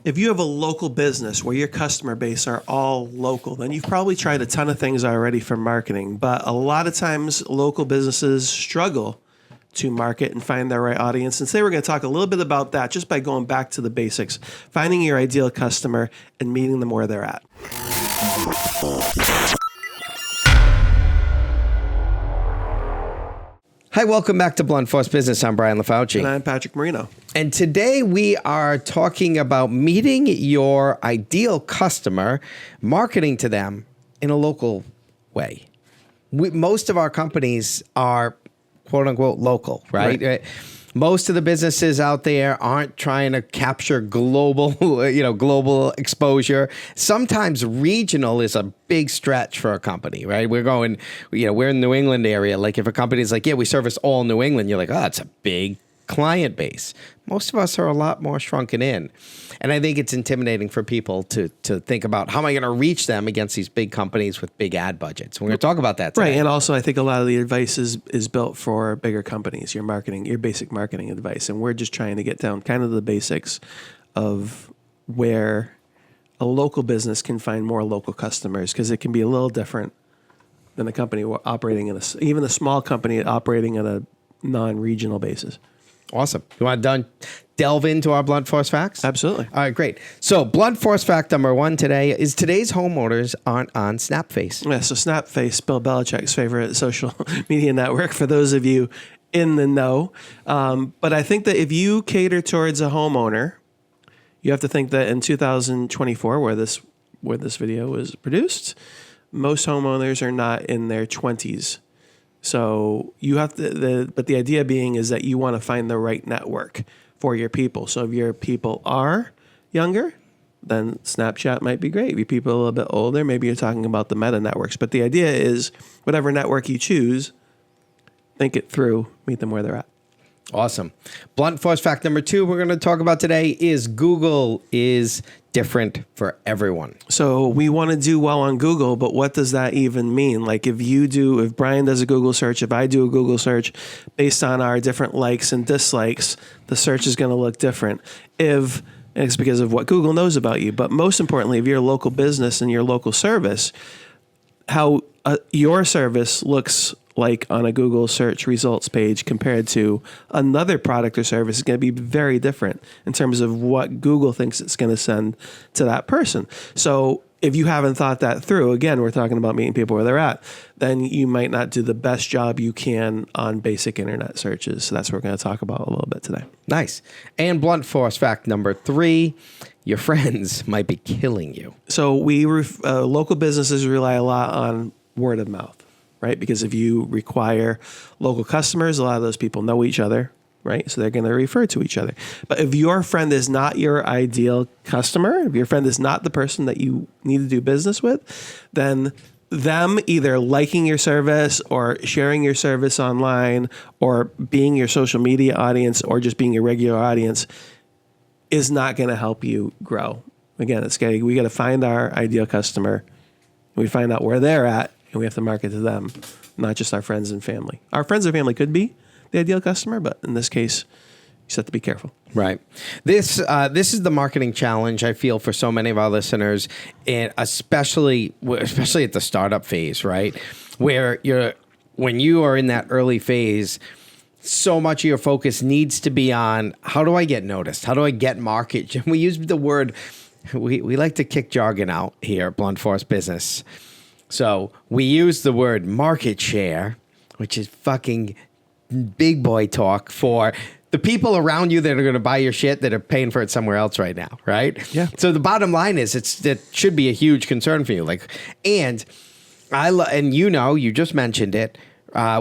If you have a local business where your customer base are all local, then you've probably tried a ton of things already for marketing. But a lot of times local businesses struggle to market and find their right audience. And today we're going to talk a little bit about that just by going back to the basics, finding your ideal customer and meeting them where they're at. Hi, welcome back to Blunt Force Business. I'm Brian LaFauci. And I'm Patrick Marino. And today we are talking about meeting your ideal customer, marketing to them in a local way. Most of our companies are quote unquote local, right? Most of the businesses out there aren't trying to capture global, global exposure. Sometimes regional is a big stretch for a company, right? We're in the New England area. Like if a company's like, yeah, we service all New England, you're like, oh, it's a big client base. Most of us are a lot more shrunken in. And I think it's intimidating for people to think about how am I going to reach them against these big companies with big ad budgets. We're going to talk about that today. Right. And also I think a lot of the advice is built for bigger companies, your basic marketing advice. And we're just trying to get down kind of the basics of where a local business can find more local customers, because it can be a little different than a company operating even a small company operating on a non-regional basis. Awesome. You want to delve into our Blunt Force facts? Absolutely. All right, great. So Blunt Force fact number 1 today is today's homeowners aren't on Snapface. Yeah, so Snapface, Bill Belichick's favorite social media network, for those of you in the know. But I think that if you cater towards a homeowner, you have to think that in 2024, where this video was produced, most homeowners are not in their 20s. So you have to, but the idea being is that you want to find the right network for your people. So if your people are younger, then Snapchat might be great. If your people are a little bit older, maybe you're talking about the meta networks. But the idea is whatever network you choose, think it through, meet them where they're at. Awesome. Blunt Force fact number 2 we're going to talk about today is Google is different for everyone. So we want to do well on Google, but what does that even mean? Like if Brian does a Google search, if I do a Google search, based on our different likes and dislikes, the search is going to look different. It's because of what Google knows about you. But most importantly, if you're a local business and your local service, how your service looks like on a Google search results page compared to another product or service is going to be very different in terms of what Google thinks it's going to send to that person. So if you haven't thought that through, again, we're talking about meeting people where they're at, then you might not do the best job you can on basic internet searches. So that's what we're going to talk about a little bit today. Nice. And Blunt Force fact number 3, your friends might be killing you. So local businesses rely a lot on word of mouth. Right? Because if you require local customers, a lot of those people know each other, right? So they're going to refer to each other. But if your friend is not your ideal customer, if your friend is not the person that you need to do business with, then them either liking your service or sharing your service online or being your social media audience or just being your regular audience is not going to help you grow. Again, we got to find our ideal customer. We find out where they're at. And we have to market to them, not just our friends and family. Our friends and family could be the ideal customer, but in this case, you just have to be careful. Right. This is the marketing challenge, I feel, for so many of our listeners, and especially at the startup phase, right? When you are in that early phase, so much of your focus needs to be on how do I get noticed? How do I get market? We use the word, we like to kick jargon out here at Blunt Force Business. So we use the word market share, which is fucking big boy talk for the people around you that are going to buy your shit that are paying for it somewhere else right now, right? Yeah. So the bottom line is it should be a huge concern for you. You just mentioned it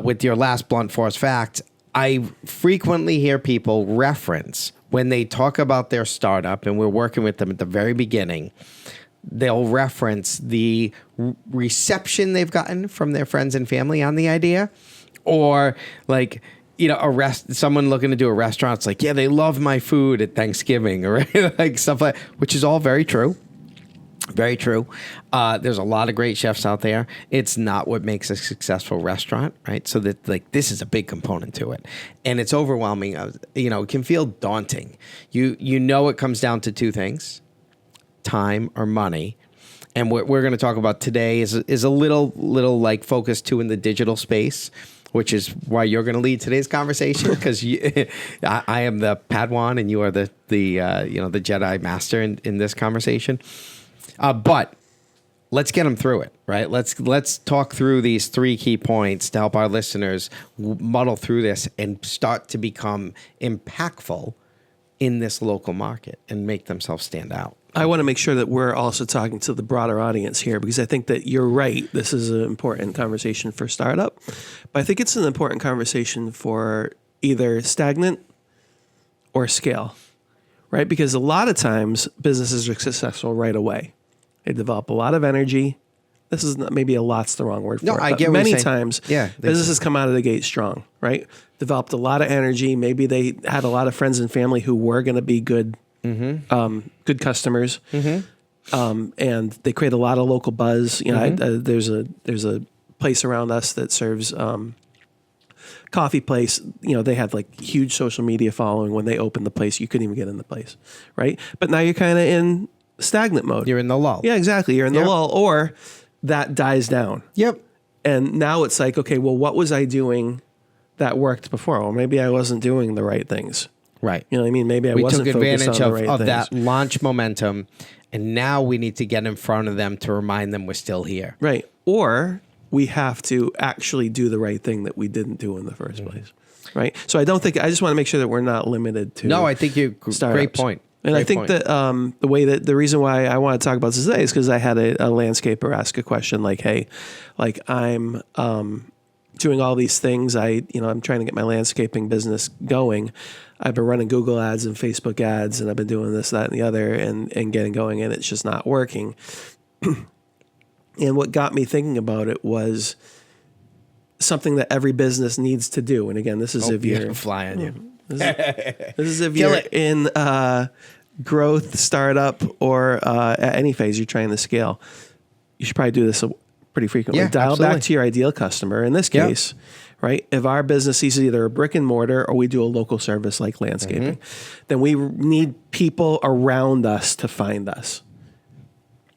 with your last Blunt Force fact. I frequently hear people reference when they talk about their startup, and we're working with them at the very beginning, they'll reference the reception they've gotten from their friends and family on the idea, or someone looking to do a restaurant. It's like, yeah, they love my food at Thanksgiving, or like stuff like, which is all very true. Very true. There's a lot of great chefs out there. It's not what makes a successful restaurant, right? So that this is a big component to it, and it's overwhelming. It can feel daunting. You know, it comes down to two things: time or money. And what we're going to talk about today is a little like focused too in the digital space, which is why you're going to lead today's conversation, because I am the Padawan and you are the Jedi Master in this conversation. But let's get them through it, right? Let's talk through these 3 key points to help our listeners muddle through this and start to become impactful in this local market and make themselves stand out. I want to make sure that we're also talking to the broader audience here, because I think that you're right. This is an important conversation for startup, but I think it's an important conversation for either stagnant or scale, right? Because a lot of times businesses are successful right away. They develop a lot of energy. This is not, maybe a lot's the wrong word for it. I But get what you're many saying. times Yeah, businesses come out of the gate strong, right? Developed a lot of energy. Maybe they had a lot of friends and family who were going to be good customers, and they create a lot of local buzz. You know, there's a place around us that serves coffee place. You know, they had like huge social media following. When they opened the place, you couldn't even get in the place, right? But now you're kind of in stagnant mode. You're in the lull. Yeah, exactly. You're in the Yep. lull, or that dies down. Yep. And now it's like, okay, well, what was I doing that worked before? Well, maybe I wasn't doing the right things. Right. You know what I mean? Maybe I We wasn't took focused advantage on the right of things. that launch momentum, and now we need to get in front of them to remind them we're still here. Right. Or we have to actually do the right thing that we didn't do in the first place. Right. So I just want to make sure that we're not limited to. No, I think you startups. great point. And Great I think point. that the reason why I want to talk about this today is because I had a landscaper ask a question like, hey, like I'm doing all these things. I'm trying to get my landscaping business going. I've been running Google ads and Facebook ads, and I've been doing this, that, and the other, and getting going, and it's just not working. And what got me thinking about it was something that every business needs to do. And again, this is if you're fly on you. this is if Kill you're it. in growth, startup, or at any phase you're trying to scale. You should probably do this pretty frequently. Yeah, Dial absolutely. back to your ideal customer. In this Yep. case, right? If our business is either a brick and mortar or we do a local service like landscaping, then we need people around us to find us.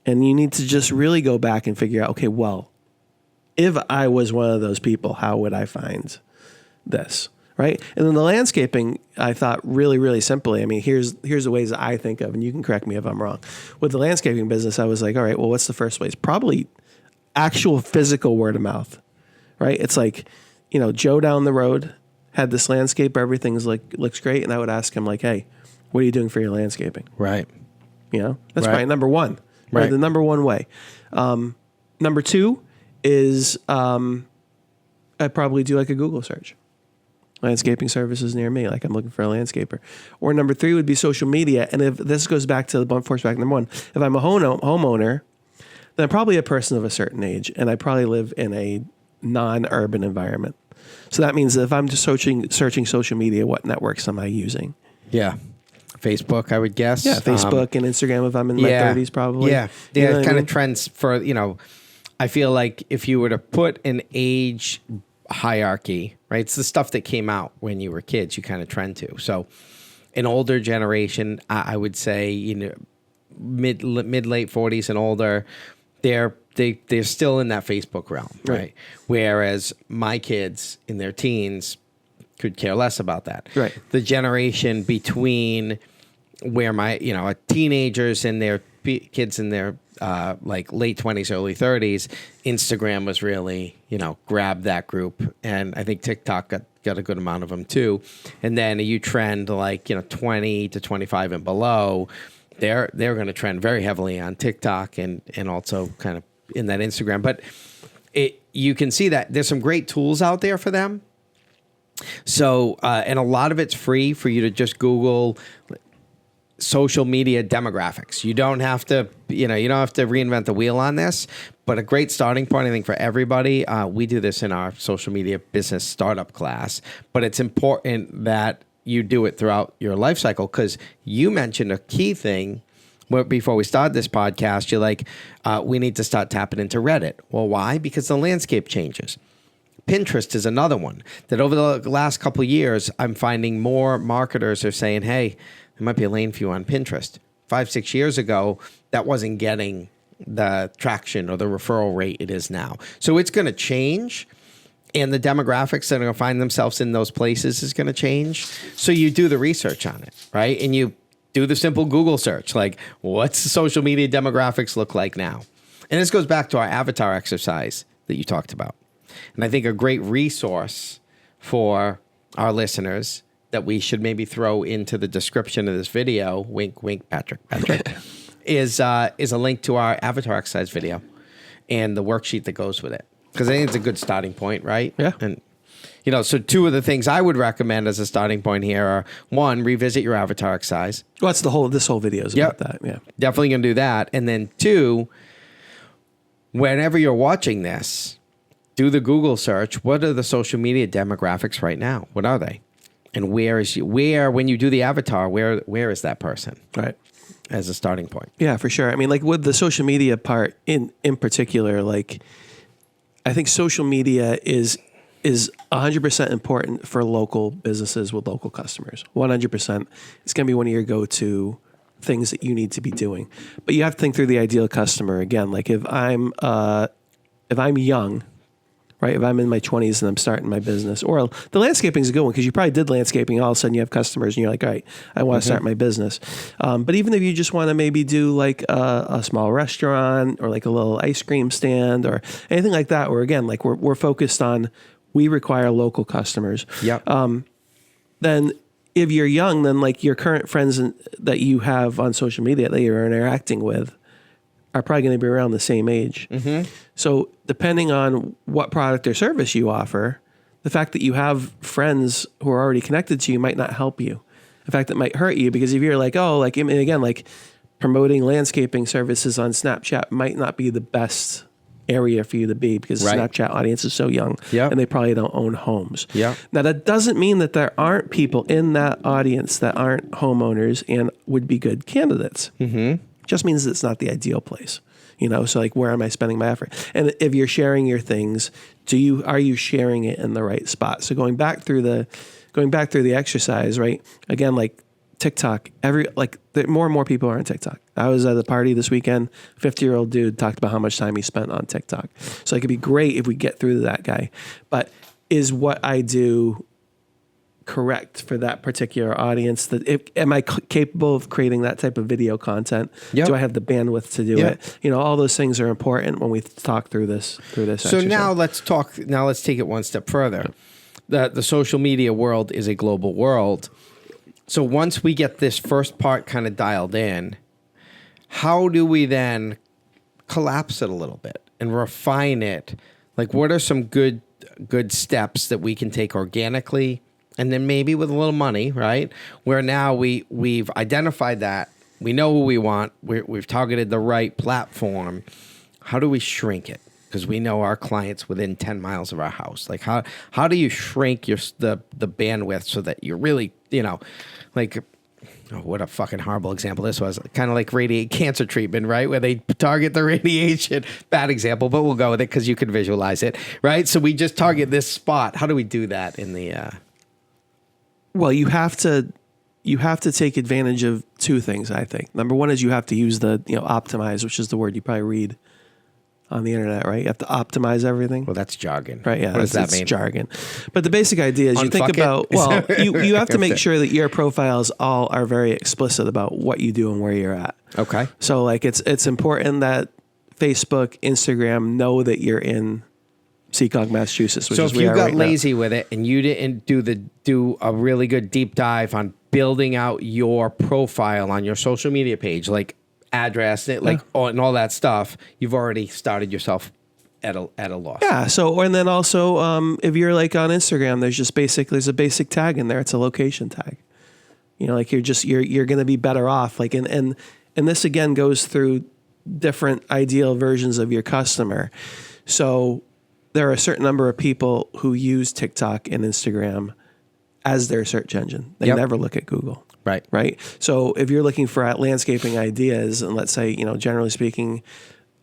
And you need to just really go back and figure out, okay, well, if I was one of those people, how would I find this? Right. And then the landscaping, I thought really, really simply, I mean, here's the ways that I think of, and you can correct me if I'm wrong. With the landscaping business, I was like, all right, well, what's the first ways? Probably actual physical word of mouth, right? It's like, Joe down the road had this landscape, everything's looks great. And I would ask him like, hey, what are you doing for your landscaping? Right. That's Right. probably number one, right? Right. The number one way. Number two is I'd probably do like a Google search. Landscaping services near me, like I'm looking for a landscaper. Or number three would be social media. And if this goes back to the blunt force back number one, if I'm a homeowner, then I'm probably a person of a certain age, and I probably live in a non-urban environment. So that means that if I'm just searching social media, what networks am I using? Yeah. Facebook, I would guess. Yeah, Facebook and Instagram if I'm in my 30s probably. Yeah. You know Yeah, what I kind mean? of trends for, I feel like if you were to put an age hierarchy, right? It's the stuff that came out when you were kids, you kind of trend to. So an older generation, I would say, mid late 40s and older, they're still in that Facebook realm, right? Whereas my kids in their teens could care less about that. Right. The generation between where my, teenagers and their kids in their like late 20s, early 30s, Instagram was really, grabbed that group. And I think TikTok got a good amount of them too. And then you trend like, 20 to 25 and below, they're going to trend very heavily on TikTok and also kind of in that Instagram. But you can see that there's some great tools out there for them. So, and a lot of it's free for you to just Google social media demographics. You don't have to, reinvent the wheel on this, but a great starting point, I think, for everybody. We do this in our social media business startup class, but it's important that you do it throughout your life cycle, because you mentioned a key thing before we started this podcast. You're like, we need to start tapping into Reddit. Well, why? Because the landscape changes. Pinterest is another one that over the last couple of years, I'm finding more marketers are saying, hey, there might be a lane for you on Pinterest. 5-6 years ago, that wasn't getting the traction or the referral rate it is now. So it's going to change, and the demographics that are going to find themselves in those places is going to change. So you do the research on it, right? And you do the simple Google search, like what's the social media demographics look like now? And this goes back to our avatar exercise that you talked about. And I think a great resource for our listeners that we should maybe throw into the description of this video, wink, wink, Patrick, is a link to our avatar exercise video and the worksheet that goes with it. Because I think it's a good starting point, right? Yeah. And, you know, so two of the things I would recommend as a starting point here are, one, revisit your avatar exercise. Well, that's this whole video is about that. Yeah. Definitely going to do that. And then two, whenever you're watching this, do the Google search. What are the social media demographics right now? What are they? And when you do the avatar, where is that person? Right. As a starting point. Yeah, for sure. I mean, like with the social media part in particular, like I think social media is 100% important for local businesses with local customers. 100%. It's going to be one of your go-to things that you need to be doing. But you have to think through the ideal customer again. Like if I'm young, right? If I'm in my 20s and I'm starting my business, or the landscaping is a good one because you probably did landscaping. All of a sudden you have customers and you're like, all right, I want to start my business. But even if you just want to maybe do like a small restaurant or like a little ice cream stand or anything like that, where again, like we're focused on, we require local customers. Yep. Then if you're young, then like your current friends that you have on social media that you're interacting with are probably going to be around the same age. Mm-hmm. So depending on what product or service you offer, the fact that you have friends who are already connected to you might not help you. In fact, it might hurt you because if you're like, oh, like, I mean, again, like promoting landscaping services on Snapchat might not be the best area for you to be because the Snapchat audience is so young and they probably don't own homes. Yeah. Now that doesn't mean that there aren't people in that audience that aren't homeowners and would be good candidates. Mm-hmm. Just means it's not the ideal place, you know? So like, where am I spending my effort? And if you're sharing your things, are you sharing it in the right spot? So going back through the exercise, right? Again, like TikTok, more and more people are on TikTok. I was at a party this weekend, 50-year-old dude talked about how much time he spent on TikTok. So it could be great if we get through to that guy, but is what I do correct for that particular audience? Am I capable of creating that type of video content? Yep. Do I have the bandwidth to do it? You know, all those things are important when we talk through this. So exercise. Now let's take it one step further. The social media world is a global world. So once we get this first part kind of dialed in, how do we then collapse it a little bit and refine it? Like, what are some good steps that we can take organically? And then maybe with a little money, right? Where now we've identified that. We know who we want. We've targeted the right platform. How do we shrink it? Because we know our clients within 10 miles of our house. Like how do you shrink the bandwidth so that you're really, you know, like, oh, what a fucking horrible example this was. Kind of like cancer treatment, right? Where they target the radiation. Bad example, but we'll go with it because you can visualize it, right? So we just target this spot. How do we do that in the... Well, you have to take advantage of two things, I think. Number one is you have to use optimize, which is the word you probably read on the internet, right? You have to optimize everything. Well, that's jargon. Right, yeah. What does that mean? Jargon. But the basic idea is you think about, well, you have to make sure that your profiles all are very explicit about what you do and where you're at. Okay. So like it's important that Facebook, Instagram know that you're in Seekonk, Massachusetts, which is where we are right now. So if you got lazy with it and you didn't do a really good deep dive on building out your profile on your social media page, like address, and all that stuff, you've already started yourself at a loss. Yeah. So and then also, if you're like on Instagram, there's a basic tag in there. It's a location tag. You know, like you're going to be better off. Like and this again goes through different ideal versions of your customer. So there are a certain number of people who use TikTok and Instagram as their search engine. They never look at Google. Right. So if you're looking for landscaping ideas, and let's say, generally speaking,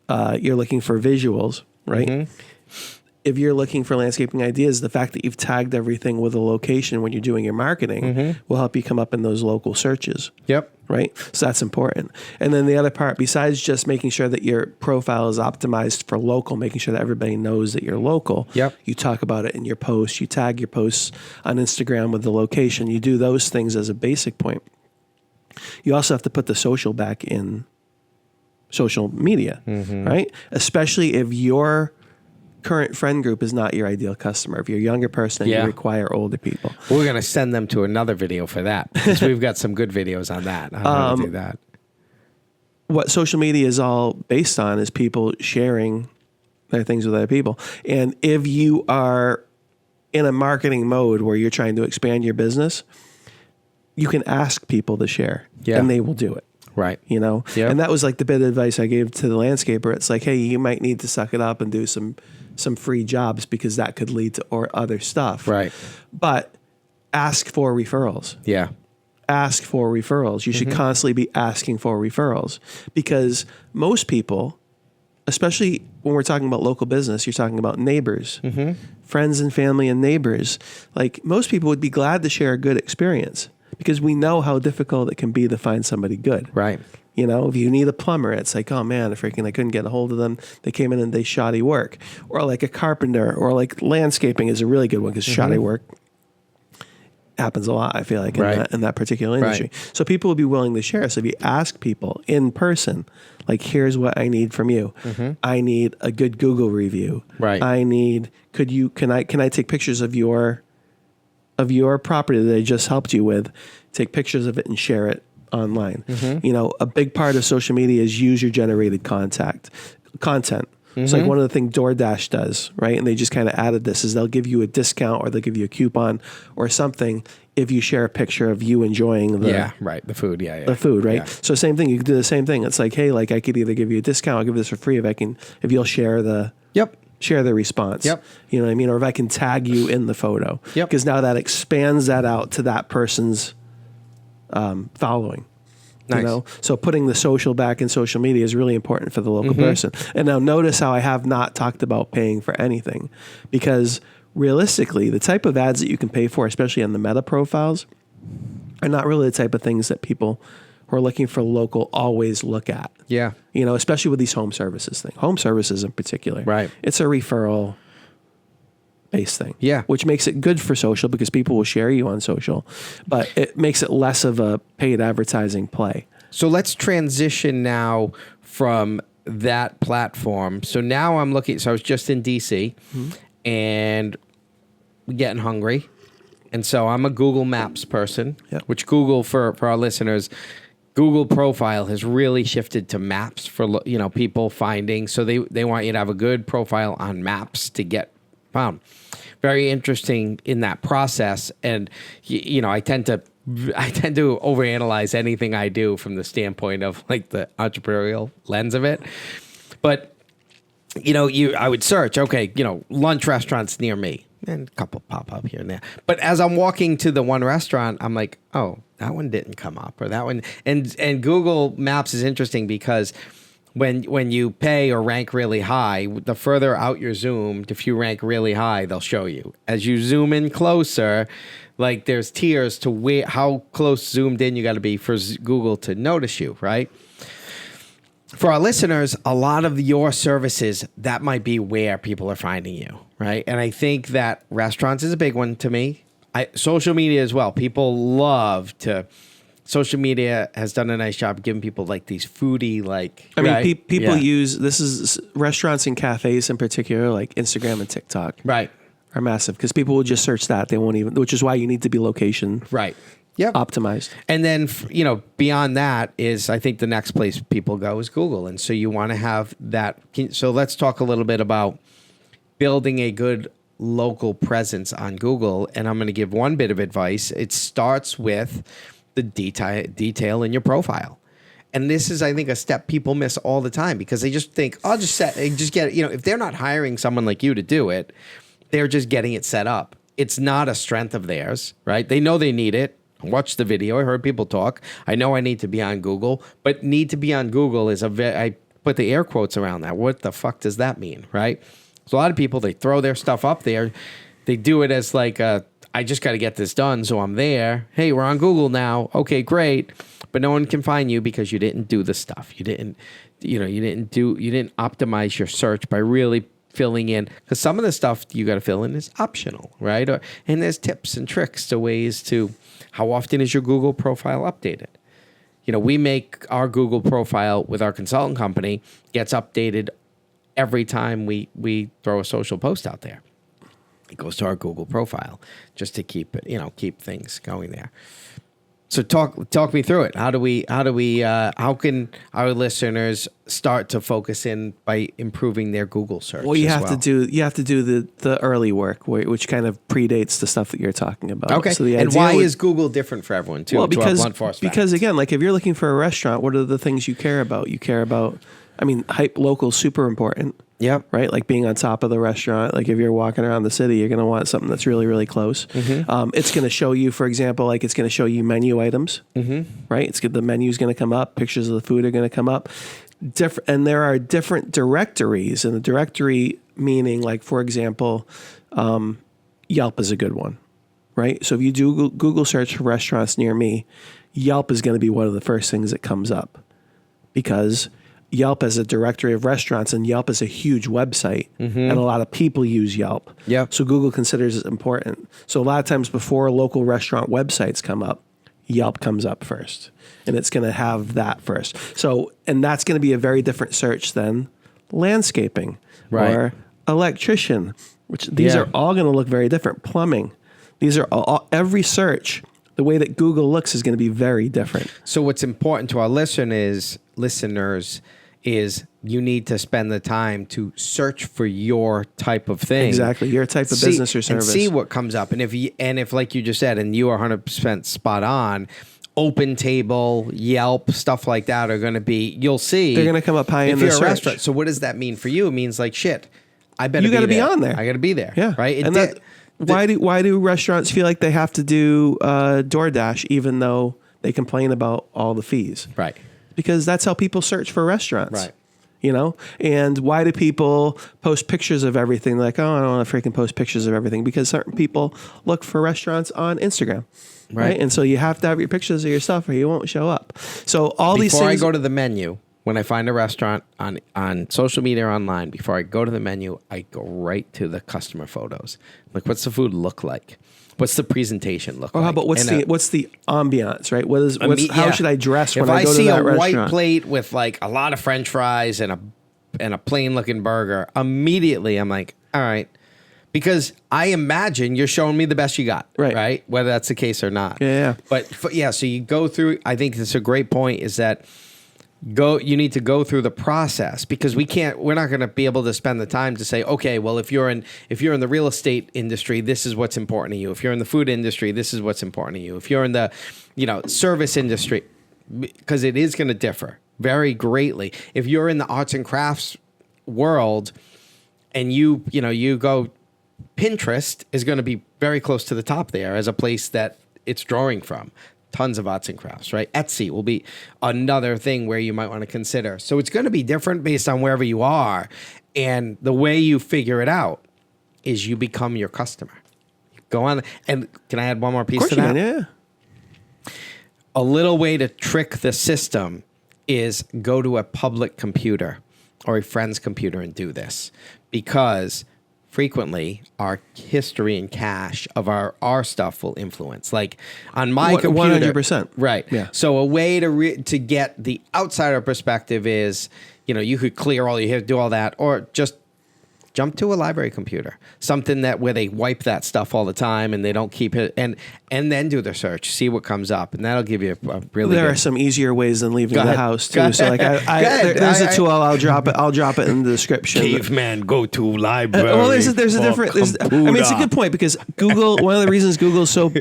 you're looking for visuals, right? Mm-hmm. if you're looking for landscaping ideas, the fact that you've tagged everything with a location when you're doing your marketing will help you come up in those local searches. Yep. Right? So that's important. And then the other part, besides just making sure that your profile is optimized for local, making sure that everybody knows that you're local, Yep. you talk about it in your posts, you tag your posts on Instagram with the location, you do those things as a basic point. You also have to put the social back in social media, right? Especially if your current friend group is not your ideal customer. If you're a younger person and Yeah. you require older people. We're going to send them to another video for that because we've got some good videos on that. How to do that. What social media is all based on is people sharing their things with other people. And if you are in a marketing mode where you're trying to expand your business, you can ask people to share and they will do it. Right. You know? Yep. And that was like the bit of advice I gave to the landscaper. It's like, hey, you might need to suck it up and do some free jobs because that could lead to or other stuff. Right. But ask for referrals. Yeah. Ask for referrals. You should constantly be asking for referrals because most people, especially when we're talking about local business, you're talking about neighbors, friends and family and neighbors. Like most people would be glad to share a good experience because we know how difficult it can be to find somebody good. Right. You know, if you need a plumber, it's like, oh man, I couldn't get a hold of them. They came in and they shoddy work. Or like a carpenter, or like landscaping is a really good one because shoddy work happens a lot, I feel like, in that particular industry. Right. So people will be willing to share. So if you ask people in person, like, here's what I need from you. I need a good Google review. Right. I need, can I take pictures of your property that I just helped you with, take pictures of it and share it online. You know, a big part of social media is user generated content. It's like one of the things DoorDash does, right? And they just kind of added this is they'll give you a discount or they'll give you a coupon or something if you share a picture of you enjoying the the food. the food, right? Yeah. So same thing, you could do the same thing. It's like, hey, like I could either give you a discount, I'll give this for free if you'll share the response. Yep. You know what I mean? Or if I can tag you in the photo. Yep. Because now that expands that out to that person's following. Nice. You know, so putting the social back in social media is really important for the local person. And now notice how I have not talked about paying for anything, because realistically, the type of ads that you can pay for, especially on the Meta profiles, are not really the type of things that people who are looking for local always look at. Yeah. You know, especially with these home services thing. Home services in particular. Right. It's a referral based thing. Yeah. Which makes it good for social because people will share you on social, but it makes it less of a paid advertising play. So let's transition now from that platform. So now I'm looking, so I was just in DC and getting hungry. And so I'm a Google Maps person, which Google, for our listeners, Google profile has really shifted to maps for, people finding. So they want you to have a good profile on maps to get found. Very interesting in that process. And, I tend to overanalyze anything I do from the standpoint of like the entrepreneurial lens of it. But, I would search, lunch restaurants near me, and a couple pop up here and there. But as I'm walking to the one restaurant, I'm like, oh, that one didn't come up, or that one. And Google Maps is interesting because when you pay or rank really high, the further out you're zoomed, if you rank really high, they'll show you. As you zoom in closer, like there's tiers to how close zoomed in you got to be for Google to notice you, right? For our listeners, a lot of your services, that might be where people are finding you, right? And I think that restaurants is a big one to me. Social media as well. People love to... Social media has done a nice job giving people like these foodie, like... I mean, people use... This is restaurants and cafes in particular, like Instagram and TikTok. Right. Are massive because people will just search that. They won't even... Which is why you need to be location... Right. Yep. Optimized. And then, beyond that is, I think the next place people go is Google. And so you want to have that. So let's talk a little bit about building a good local presence on Google. And I'm going to give one bit of advice. It starts with the detail in your profile. And this is, I think, a step people miss all the time because they just think, I'll just get it. If they're not hiring someone like you to do it, they're just getting it set up. It's not a strength of theirs, right? They know they need it. Watch the video. I heard people talk. I know I need to be on Google, but need to be on Google is I put the air quotes around that. What the fuck does that mean, right? So a lot of people, they throw their stuff up there. They do it as like, I just got to get this done, so I'm there. Hey, we're on Google now. Okay, great. But no one can find you because you didn't do the stuff. You didn't optimize your search by really filling in, because some of the stuff you got to fill in is optional, right? And there's tips and tricks to ways to, how often is your Google profile updated? We make our Google profile with our consultant company, gets updated every time we throw a social post out there. It goes to our Google profile just to keep it, keep things going there. So talk me through it. How can our listeners start to focus in by improving their Google search? Well, you have to do the early work, which kind of predates the stuff that you're talking about. Okay. So and why is Google different for everyone too? Well, because again, like if you're looking for a restaurant, what are the things you care about? You care about, hype local, super important. Yep. Right? Like being on top of the restaurant. Like if you're walking around the city, you're going to want something that's really, really close. Mm-hmm. It's going to show you, for example, it's going to show you menu items. Mm-hmm. Right? The menu's going to come up. Pictures of the food are going to come up. And there are different directories. And the directory meaning, like, for example, Yelp is a good one. Right? So if you do Google search for restaurants near me, Yelp is going to be one of the first things that comes up. Because Yelp has a directory of restaurants, and Yelp is a huge website, and a lot of people use Yelp. Yeah. So Google considers it important. So a lot of times before local restaurant websites come up, Yelp comes up first, and it's going to have that first. So, and that's going to be a very different search than landscaping or electrician, which these are all going to look very different. Plumbing. These are all, every search, the way that Google looks is going to be very different. So what's important to our listeners is you need to spend the time to search for your type of thing. Exactly, your type of business or service. And see what comes up. And if like you just said, and you are 100% spot on, OpenTable, Yelp, stuff like that are going to be, you'll see. They're going to come up high in the search. If you're a restaurant. So what does that mean for you? It means like, shit, I better you got to be on there. I got to be there. Yeah. Right? Why do restaurants feel like they have to do DoorDash even though they complain about all the fees? Right. Because that's how people search for restaurants. Right. And why do people post pictures of everything? Like, oh, I don't want to freaking post pictures of everything, because certain people look for restaurants on Instagram. Right. And so you have to have your pictures of your stuff or you won't show up. So these things. Before I go to the menu, when I find a restaurant on social media or online, before I go to the menu, I go right to the customer photos. Like, what's the food look like? What's the presentation look like? How about what's the ambiance, right? How should I dress when I go to that restaurant? If I see a white plate with like a lot of French fries and a plain looking burger, immediately I'm like, all right, because I imagine you're showing me the best you got, right? Whether that's the case or not. Yeah. But so you go through. I think that's a great point. Is that you need to go through the process, because we're not going to be able to spend the time to say, okay, well, if you're in the real estate industry, this is what's important to you. If you're in the food industry, this is what's important to you. If you're in the, service industry, because it is going to differ very greatly. If you're in the arts and crafts world and you go, Pinterest is going to be very close to the top there as a place that it's drawing from. Tons of arts and crafts, right? Etsy will be another thing where you might want to consider. So it's going to be different based on wherever you are. And the way you figure it out is you become your customer. Go on. And can I add one more piece to that? Yeah. A little way to trick the system is go to a public computer or a friend's computer and do this, because frequently our history and cache of our stuff will influence. Like on my computer, 100%. Right. Yeah. So a way to get the outsider perspective is, you could clear all, you have to do all that, or just jump to a library computer, something where they wipe that stuff all the time and they don't keep it, and then do their search, see what comes up, and that'll give you a really. There are some easier ways than leaving the house too. So like there's a tool. I'll drop it in the description. Caveman, go to library. Well, there's a different. It's a good point, because Google. One of the reasons Google's so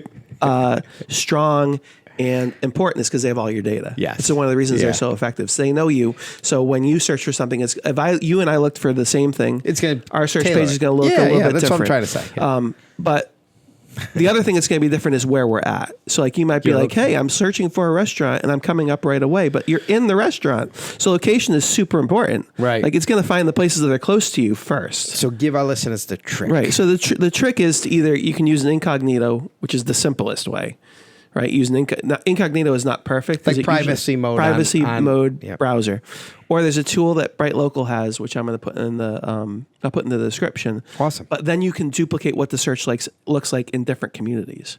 strong and important is because they have all your data. Yes. So one of the reasons they're so effective. So they know you. So when you search for something, you and I looked for the same thing, it's going to our search page is going to look a little bit that's different. What I'm trying to say. Yeah. But The other thing that's going to be different is where we're at. So like you might be like, okay. hey, I'm searching for a restaurant and I'm coming up right away, but you're in the restaurant. So location is super important. Right. Like it's going to find the places that are close to you first. So give our listeners the trick. Right. So the trick is to either you can use an incognito, which is the simplest way. Right, using incognito is not perfect. Like privacy mode mode yep. browser, or there's a tool that Bright Local has, which I'm going to put in the I'll put in the description. Awesome. But then you can duplicate what the search looks like in different communities,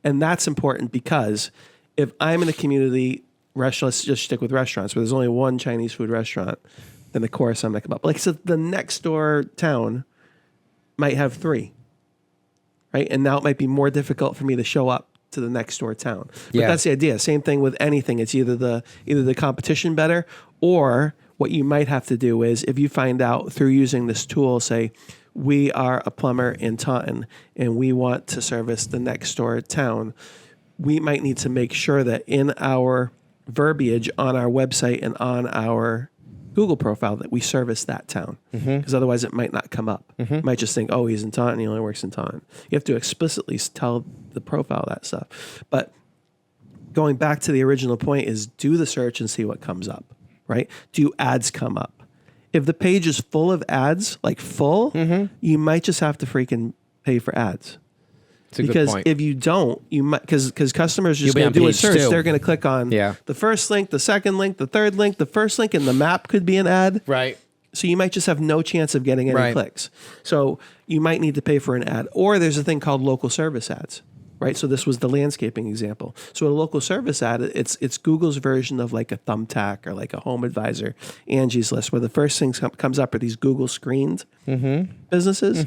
and that's important because if I'm in a community restaurant, let's just stick with restaurants where there's only one Chinese food restaurant, then of course I'm going to come up. Like so, the next door town might have 3, right, and now it might be more difficult for me to show up to the next door town. But that's the idea. Same thing with anything. It's either the competition better, or what you might have to do is if you find out through using this tool, say, we are a plumber in Taunton and we want to service the next door town, we might need to make sure that in our verbiage on our website and on our Google profile that we service that town, because otherwise it might not come up. You might just think, oh, he's in Taunton, he only works in Taunton. You have to explicitly tell the profile that stuff. But going back to the original point is do the search and see what comes up, right? Do ads come up? If the page is full of ads, like full, you might just have to freaking pay for ads. Because if you don't, you might because customers are just going to do a search. 2. They're going to click on the first link, the second link, the third link, the first link, and the map could be an ad. Right. So you might just have no chance of getting any clicks. So you might need to pay for an ad. Or there's a thing called local service ads, right? So this was the landscaping example. So a local service ad, it's Google's version of like a Thumbtack or like a Home Advisor, Angie's List, where the first thing comes up are these Google screened businesses.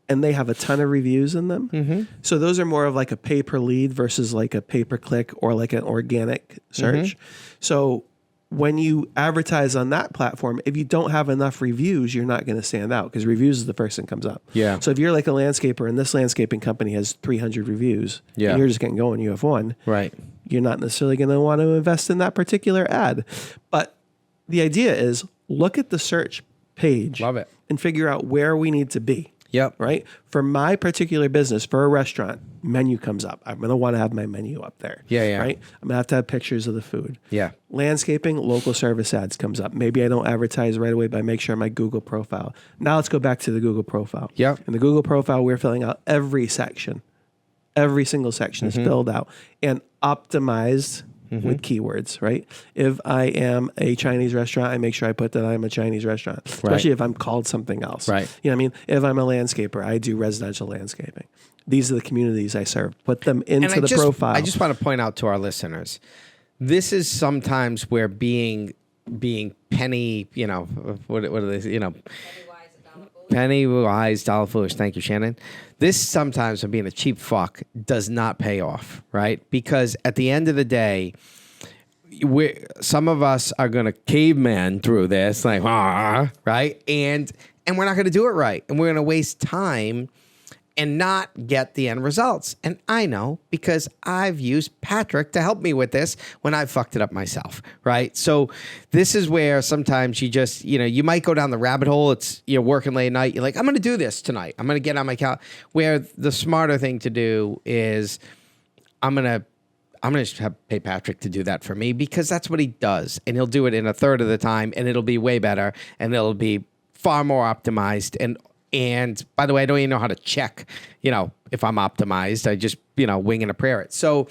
And they have a ton of reviews in them. So those are more of like a pay per lead versus like a pay per click or like an organic search. So when you advertise on that platform, if you don't have enough reviews, you're not going to stand out because reviews is the first thing that comes up. Yeah. So if you're like a landscaper and this landscaping company has 300 reviews, and you're just getting going, you have 1. Right. You're not necessarily going to want to invest in that particular ad. But the idea is look at the search page. Love it. And figure out where we need to be. Yep. Right? For my particular business, for a restaurant, menu comes up. I'm going to want to have my menu up there. Yeah. Right? I'm going to have pictures of the food. Yeah. Landscaping, local service ads comes up. Maybe I don't advertise right away, but I make sure my Google profile. Now let's go back to the Google profile. Yeah. In the Google profile, we're filling out every section. Every single section is filled out and optimized with keywords, right? If I am a Chinese restaurant, I make sure I put that I'm a Chinese restaurant, especially if I'm called something else. Right. You know what I mean? If I'm a landscaper, I do residential landscaping. These are the communities I serve. Put them into the profile. I just want to point out to our listeners, this is sometimes where being penny, what are they, penny wise, dollar foolish. Thank you, Shannon. This sometimes of being a cheap fuck does not pay off, right? Because at the end of the day, some of us are going to caveman through this, like, right? And we're not going to do it right. And we're going to waste time and not get the end results. And I know because I've used Patrick to help me with this when I fucked it up myself, right? So this is where sometimes you just, you might go down the rabbit hole. It's, you're working late at night. You're like, I'm going to do this tonight. I'm going to get on my couch. Where the smarter thing to do is I'm going to pay Patrick to do that for me because that's what he does. And he'll do it in a third of the time and it'll be way better and it'll be far more optimized. And by the way, I don't even know how to check, if I'm optimized. I just, wing and a prayer it. So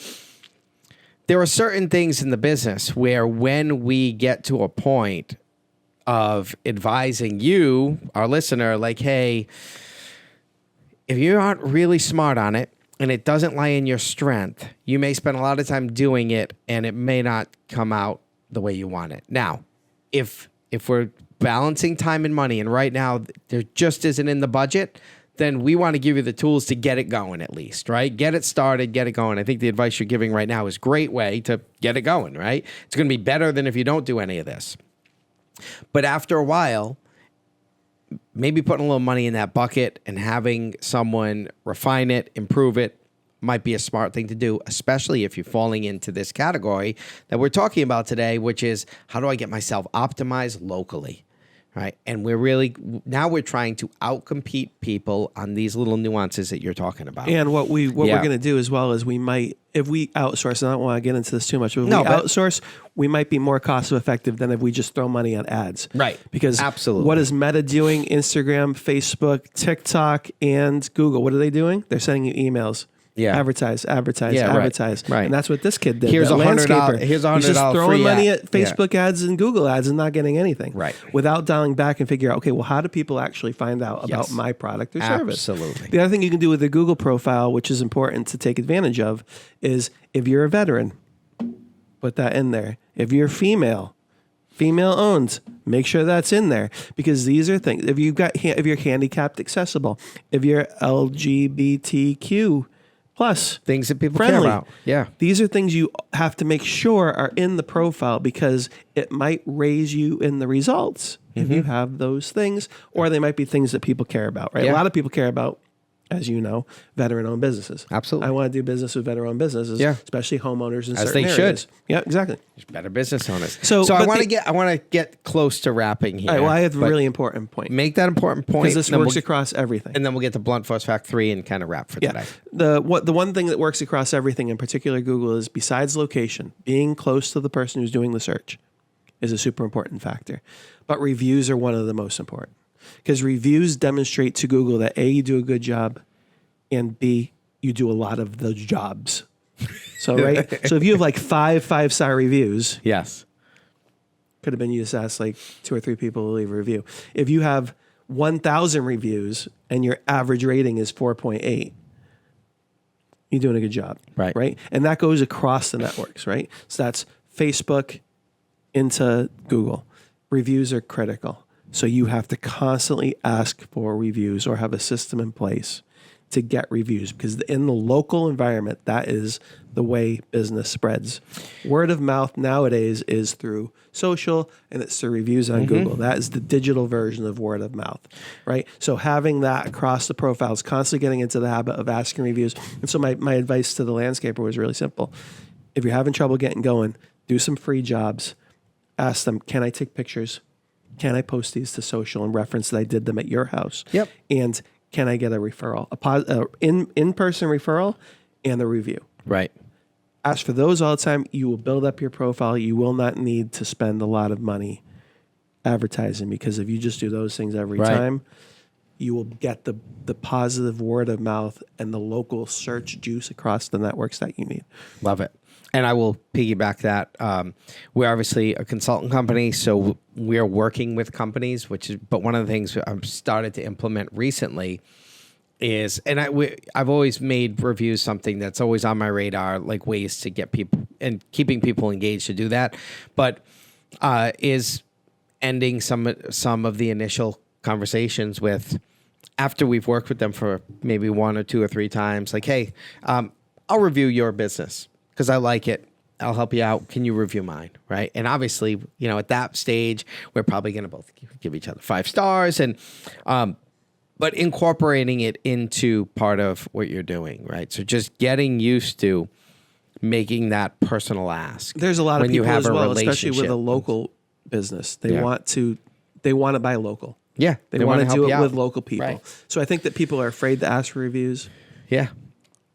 there are certain things in the business where when we get to a point of advising you, our listener, like, hey, if you aren't really smart on it and it doesn't lie in your strength, you may spend a lot of time doing it and it may not come out the way you want it. Now, if we're balancing time and money, and right now there just isn't in the budget, then we want to give you the tools to get it going at least, right? Get it started, get it going. I think the advice you're giving right now is a great way to get it going, right? It's going to be better than if you don't do any of this. But after a while, maybe putting a little money in that bucket and having someone refine it, improve it, might be a smart thing to do, especially if you're falling into this category that we're talking about today, which is how do I get myself optimized locally? right? And we're trying to outcompete people on these little nuances that you're talking about. And what we're Yeah. going to do as well is we might, if we outsource, and I don't want to get into this too much, but if No, we but- outsource, we might be more cost effective than if we just throw money at ads. Right. Because Absolutely. what is Meta doing? Instagram, Facebook, TikTok, and Google, what are they doing? They're sending you emails. Yeah. Advertise, Yeah, right. advertise. Right. And that's what this kid did. Here's that $100 landscaper. here's a He's just $100 throwing free money ad. at Facebook ads and Google ads and not getting anything. Right. Without dialing back and figure out, okay, well, how do people actually find out about Yes. my product or service? Absolutely. The other thing you can do with the Google profile, which is important to take advantage of, is if you're a veteran, put that in there. If you're female owned, make sure that's in there, because these are things. If you're handicapped accessible, if you're LGBTQ plus Things that people friendly, care about. Yeah. these are things you have to make sure are in the profile, because it might raise you in the results if you have those things, or they might be things that people care about, right? Yeah. A lot of people care about, as you know, veteran-owned businesses. Absolutely. I want to do business with veteran-owned businesses, Yeah. especially homeowners in As certain they areas. should. Yeah, exactly. Better business owners. So, So I but want to the- get close to wrapping here. All right, well, I have a but really important point, make that important point. because this then works we'll- across everything. and then we'll get to Blunt Force Fact 3 and kind of wrap for today. The one thing that works across everything, in particular Google, is besides location, being close to the person who's doing the search is a super important factor. But reviews are one of the most important, because reviews demonstrate to Google that A, you do a good job, and B, you do a lot of those jobs. So so if you have like 5-star reviews, Yes. could have been you just asked like 2 or 3 people to leave a review. If you have 1,000 reviews and your average rating is 4.8, you're doing a good job. Right. Right. And that goes across the networks, right? So that's Facebook into Google. Reviews are critical. So you have to constantly ask for reviews or have a system in place to get reviews, because in the local environment, that is the way business spreads. Word of mouth nowadays is through social, and it's through reviews on Google. That is the digital version of word of mouth, right? So having that across the profiles, constantly getting into the habit of asking reviews. And so my advice to the landscaper was really simple. If you're having trouble getting going, do some free jobs. Ask them, can I take pictures? Can I post these to social and reference that I did them at your house? Yep. And can I get a referral, in-person referral and a review? Right. Ask for those all the time. You will build up your profile. You will not need to spend a lot of money advertising, because if you just do those things every Right. time, you will get the positive word of mouth and the local search juice across the networks that you need. Love it. And I will piggyback that. We're obviously a consultant company, so we're working with companies, but one of the things I've started to implement recently is, and I've always made reviews something that's always on my radar, like ways to get people and keeping people engaged to do that. But is ending some of the initial conversations with, after we've worked with them for maybe 1 or 2 or 3 times, like, hey, I'll review your business because I like it. I'll help you out. Can you review mine? Right. And obviously, at that stage, we're probably going to both give each other 5 stars, and, but incorporating it into part of what you're doing. Right. So just getting used to making that personal ask. There's a lot of when you people have as a well, especially with relationship. a local business. They Yeah. want to buy local. Yeah. They want to help do you it out. with local people. Right. So I think that people are afraid to ask for reviews. Yeah.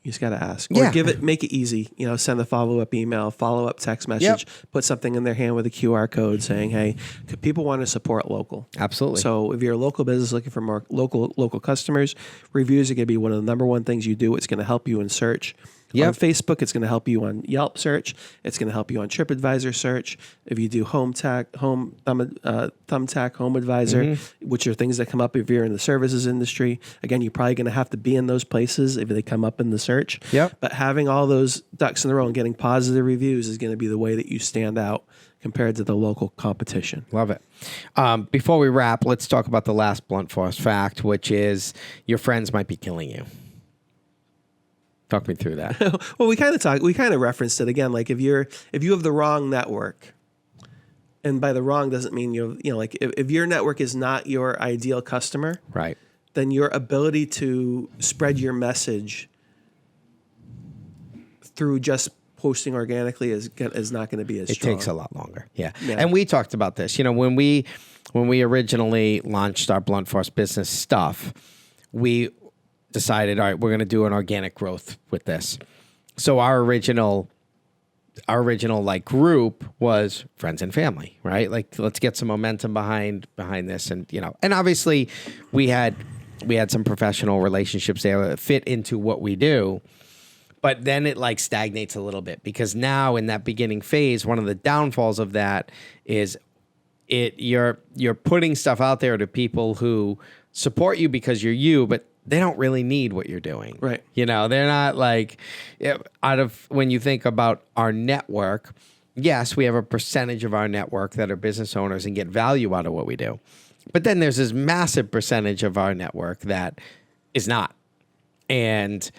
You just got to ask, Yeah. or make it easy. Send a follow-up email, follow-up text message, put something in their hand with a QR code saying, "Hey, people want to support local." Absolutely. So if you're a local business looking for more local customers, reviews are going to be one of the number one things you do. It's going to help you in search. Yep. On Facebook, it's going to help you on Yelp search. It's going to help you on TripAdvisor search. If you do Thumbtack Home Advisor, which are things that come up if you're in the services industry. Again, you're probably going to have to be in those places if they come up in the search. Yep. But having all those ducks in a row and getting positive reviews is going to be the way that you stand out compared to the local competition. Love it. Before we wrap, let's talk about the last Blunt Force fact, which is your friends might be killing you. Talk me through that. Well, we kind of referenced it again. Like if you have the wrong network, and by the wrong doesn't mean like if your network is not your ideal customer, Right. then your ability to spread your message through just posting organically is not going to be as It strong. takes a lot longer. Yeah. Yeah. And we talked about this. You know, when we originally launched our Blunt Force Business stuff, we decided, all right, we're going to do an organic growth with this. So our original like group was friends and family, right? Like, let's get some momentum behind this. And, you know, and obviously we had some professional relationships there that fit into what we do. But then it like stagnates a little bit, because now in that beginning phase, one of the downfalls of that is you're putting stuff out there to people who support you because you're you, but they don't really need what you're doing. Right. You know, they're not like, when you think about our network, yes, we have a percentage of our network that are business owners and get value out of what we do. But then there's this massive percentage of our network that is not. And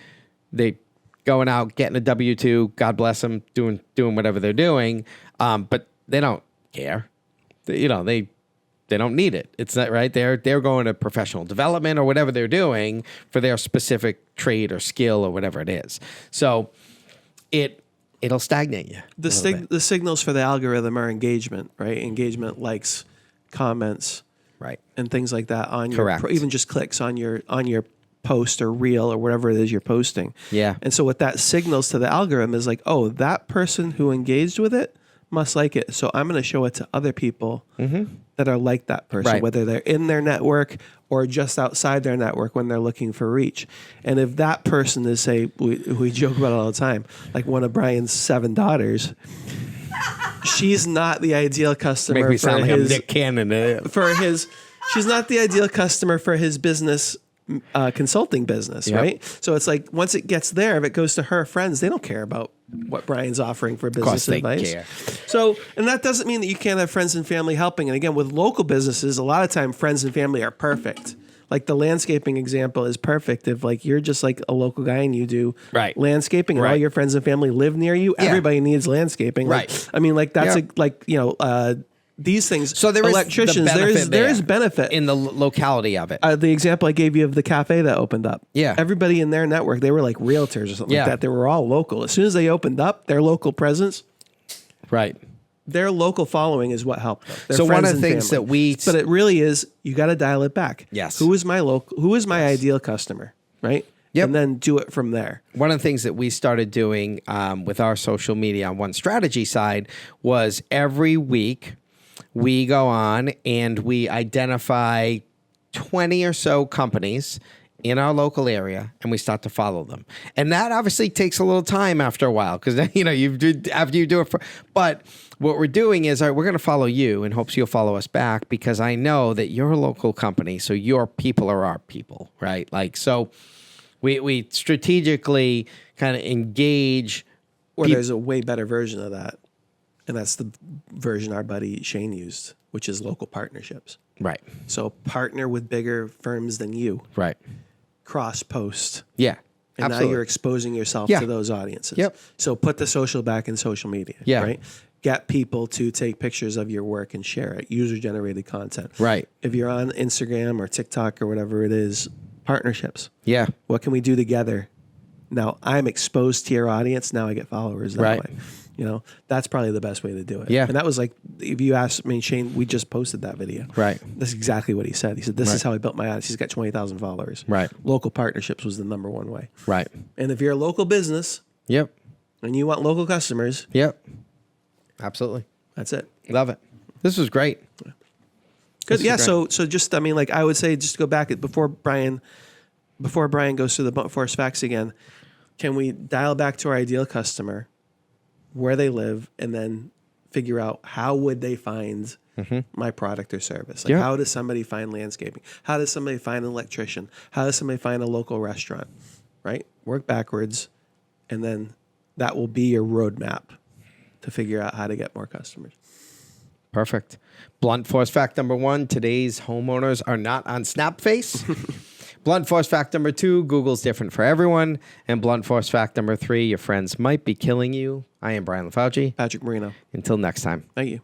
they going out, getting a W-2, God bless them, doing whatever they're doing. But they don't care. They don't need it. It's not right. They're going to professional development or whatever they're doing for their specific trade or skill or whatever it is. So it'll stagnate you. The signals for the algorithm are engagement, right? Engagement, likes, comments, Right. and things like that on Correct. even just clicks on your post or reel or whatever it is you're posting. Yeah. And so what that signals to the algorithm is like, oh, that person who engaged with it must like it. So I'm going to show it to other people that are like that person, Right. whether they're in their network or just outside their network when they're looking for reach. And if that person is, say, we joke about it all the time, like one of Brian's 7 daughters, she's not the ideal customer Make me for sound like his, I'm Nick Cannon. she's not the ideal customer for his business consulting business, Yep. right? So it's like once it gets there, if it goes to her friends, they don't care about what Brian's offering for business course they advice. care. So, and that doesn't mean that you can't have friends and family helping. And again, with local businesses, a lot of time friends and family are perfect. Like the landscaping example is perfect. If like you're just like a local guy and you do Right. landscaping and all Right. your friends and family live near you, Yeah. everybody needs landscaping. Like, Right. I mean, like that's Yeah. these things. So there is electricians. the benefit there is benefit in the locality of it. the example I gave you of the cafe that opened up. Yeah. Everybody in their network, they were like realtors or something Yeah. like that. They were all local. As soon as they opened up, their local presence, Right. their local following is what helped them. Their So one friends of the and things family. that but it really is, you got to dial it back. Yes. Who is my ideal customer, right? Yep. And then do it from there. One of the things that we started doing with our social media on One Strategy side was every week we go on and we identify 20 or so companies in our local area and we start to follow them. And that obviously takes a little time after a while, because after you do it but what we're doing is, all right, we're going to follow you in hopes you'll follow us back, because I know that you're a local company, so your people are our people, right? Like, so we strategically kind of engage. Or there's a way better version of that. And that's the version our buddy Shane used, which is local partnerships. Right. So partner with bigger firms than you, Right. cross post. Yeah. And absolutely. now you're exposing yourself Yeah. to those audiences. Yep. So put the social back in social media. Yeah. Right. Get people to take pictures of your work and share it. User generated content. Right. If you're on Instagram or TikTok or whatever it is, partnerships. Yeah. What can we do together? Now I'm exposed to your audience. Now I get followers that Right. way. You know, that's probably the best way to do it. Yeah. And that was like, if you ask, I mean, Shane, we just posted that video. Right. That's exactly what he said. He said, this is Right. how I built my audience. He's got 20,000 followers. Right. Local partnerships was the number one way. Right. And if you're a local business Yep. and you want local customers, Yep. Absolutely. that's it. Love it. This was great. Good. is Yeah. great. So just, I mean, like I would say, just to go back before Brian goes through the blunt force facts again, can we dial back to our ideal customer, where they live, and then figure out how would they find my product or service? Like, Yeah. how does somebody find landscaping? How does somebody find an electrician? How does somebody find a local restaurant? Right? Work backwards, and then that will be your roadmap to figure out how to get more customers. Perfect. Blunt force fact number 1, today's homeowners are not on Snapface. Blunt force fact number 2, Google's different for everyone. And blunt force fact number 3, your friends might be killing you. I am Brian LaFauci. Patrick Marino. Until next time. Thank you.